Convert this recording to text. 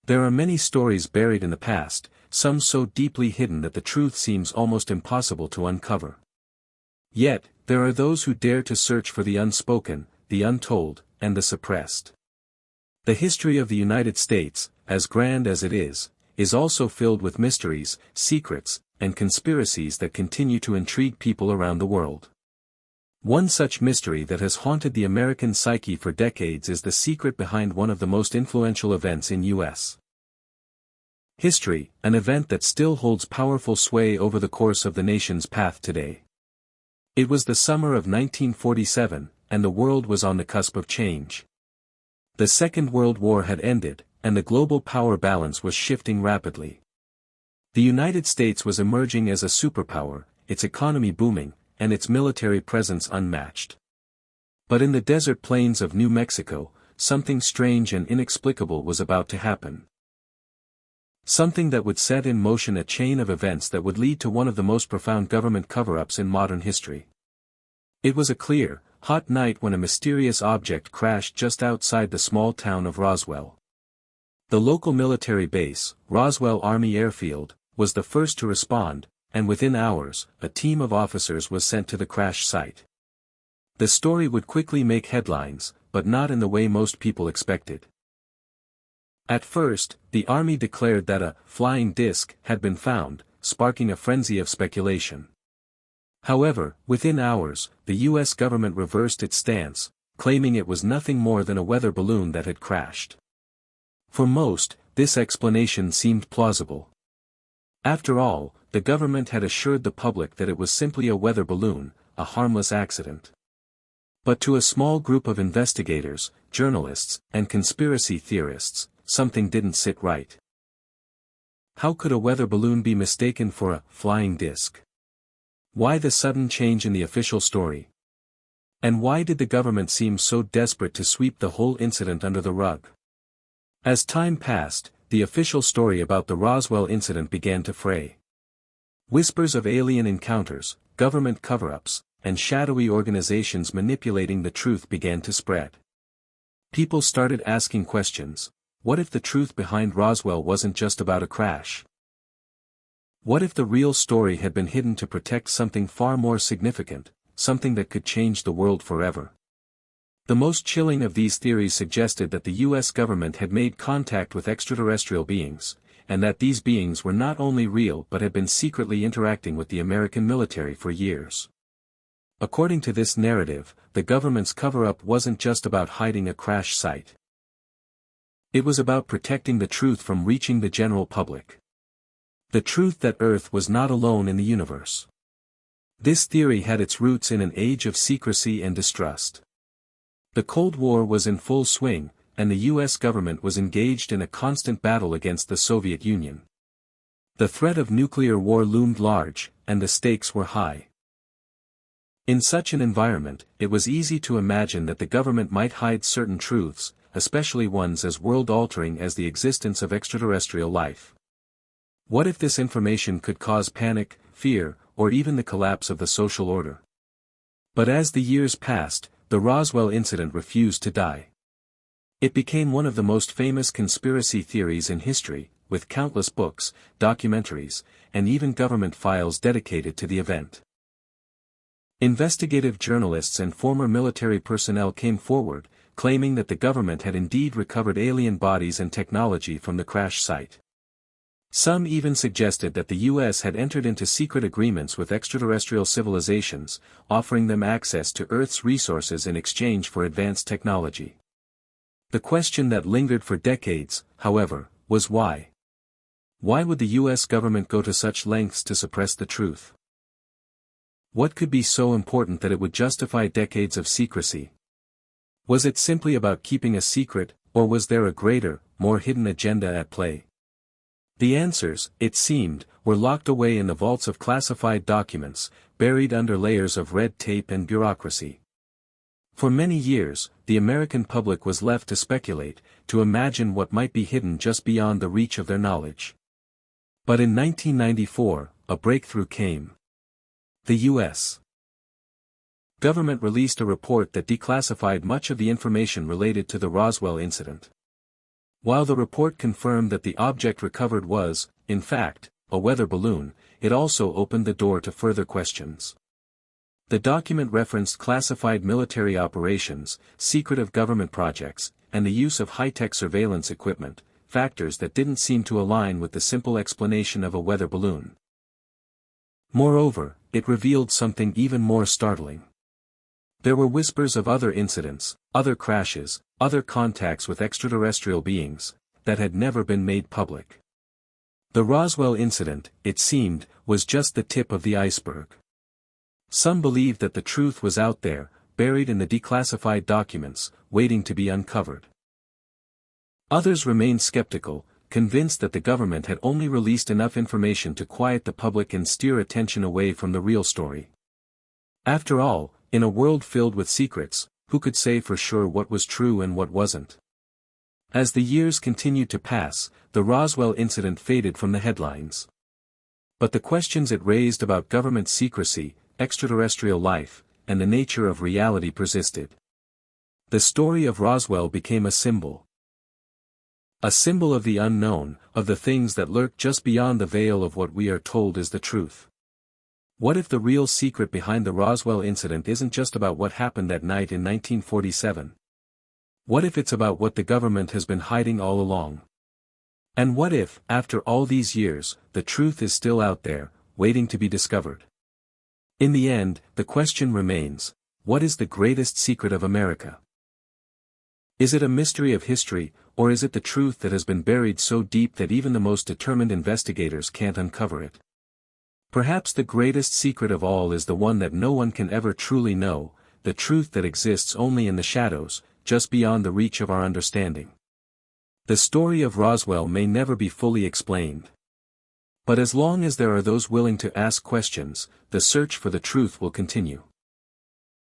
There are many stories buried in the past, some so deeply hidden that the truth seems almost impossible to uncover. Yet, there are those who dare to search for the unspoken, the untold, and the suppressed. The history of the United States, as grand as it is also filled with mysteries, secrets, and conspiracies that continue to intrigue people around the world. One such mystery that has haunted the American psyche for decades is the secret behind one of the most influential events in U.S. history, an event that still holds powerful sway over the course of the nation's path today. It was the summer of 1947, and the world was on the cusp of change. The Second World War had ended, and the global power balance was shifting rapidly. The United States was emerging as a superpower, its economy booming, and its military presence unmatched. But in the desert plains of New Mexico, something strange and inexplicable was about to happen. Something that would set in motion a chain of events that would lead to one of the most profound government cover-ups in modern history. It was a clear, hot night when a mysterious object crashed just outside the small town of Roswell. The local military base, Roswell Army Airfield, was the first to respond, and within hours, a team of officers was sent to the crash site. The story would quickly make headlines, but not in the way most people expected. At first, the Army declared that a flying disc had been found, sparking a frenzy of speculation. However, within hours, the U.S. government reversed its stance, claiming it was nothing more than a weather balloon that had crashed. For most, this explanation seemed plausible. After all, the government had assured the public that it was simply a weather balloon, a harmless accident. But to a small group of investigators, journalists, and conspiracy theorists, something didn't sit right. How could a weather balloon be mistaken for a flying disc? Why the sudden change in the official story? And why did the government seem so desperate to sweep the whole incident under the rug? As time passed, the official story about the Roswell incident began to fray. Whispers of alien encounters, government cover-ups, and shadowy organizations manipulating the truth began to spread. People started asking questions. What if the truth behind Roswell wasn't just about a crash? What if the real story had been hidden to protect something far more significant, something that could change the world forever? The most chilling of these theories suggested that the U.S. government had made contact with extraterrestrial beings, and that these beings were not only real but had been secretly interacting with the American military for years. According to this narrative, the government's cover-up wasn't just about hiding a crash site. It was about protecting the truth from reaching the general public. The truth that Earth was not alone in the universe. This theory had its roots in an age of secrecy and distrust. The Cold War was in full swing, and the U.S. government was engaged in a constant battle against the Soviet Union. The threat of nuclear war loomed large, and the stakes were high. In such an environment, it was easy to imagine that the government might hide certain truths, especially ones as world-altering as the existence of extraterrestrial life. What if this information could cause panic, fear, or even the collapse of the social order? But as the years passed, the Roswell incident refused to die. It became one of the most famous conspiracy theories in history, with countless books, documentaries, and even government files dedicated to the event. Investigative journalists and former military personnel came forward, claiming that the government had indeed recovered alien bodies and technology from the crash site. Some even suggested that the U.S. had entered into secret agreements with extraterrestrial civilizations, offering them access to Earth's resources in exchange for advanced technology. The question that lingered for decades, however, was why? Why would the U.S. government go to such lengths to suppress the truth? What could be so important that it would justify decades of secrecy? Was it simply about keeping a secret, or was there a greater, more hidden agenda at play? The answers, it seemed, were locked away in the vaults of classified documents, buried under layers of red tape and bureaucracy. For many years, the American public was left to speculate, to imagine what might be hidden just beyond the reach of their knowledge. But in 1994, a breakthrough came. The U.S. government released a report that declassified much of the information related to the Roswell incident. While the report confirmed that the object recovered was, in fact, a weather balloon, it also opened the door to further questions. The document referenced classified military operations, secretive government projects, and the use of high-tech surveillance equipment, factors that didn't seem to align with the simple explanation of a weather balloon. Moreover, it revealed something even more startling. There were whispers of other incidents, other crashes, other contacts with extraterrestrial beings, that had never been made public. The Roswell incident, it seemed, was just the tip of the iceberg. Some believed that the truth was out there, buried in the declassified documents, waiting to be uncovered. Others remained skeptical, convinced that the government had only released enough information to quiet the public and steer attention away from the real story. After all, in a world filled with secrets, who could say for sure what was true and what wasn't? As the years continued to pass, the Roswell incident faded from the headlines. But the questions it raised about government secrecy, extraterrestrial life, and the nature of reality persisted. The story of Roswell became a symbol. A symbol of the unknown, of the things that lurk just beyond the veil of what we are told is the truth. What if the real secret behind the Roswell incident isn't just about what happened that night in 1947? What if it's about what the government has been hiding all along? And what if, after all these years, the truth is still out there, waiting to be discovered? In the end, the question remains, what is the greatest secret of America? Is it a mystery of history, or is it the truth that has been buried so deep that even the most determined investigators can't uncover it? Perhaps the greatest secret of all is the one that no one can ever truly know, the truth that exists only in the shadows, just beyond the reach of our understanding. The story of Roswell may never be fully explained. But as long as there are those willing to ask questions, the search for the truth will continue.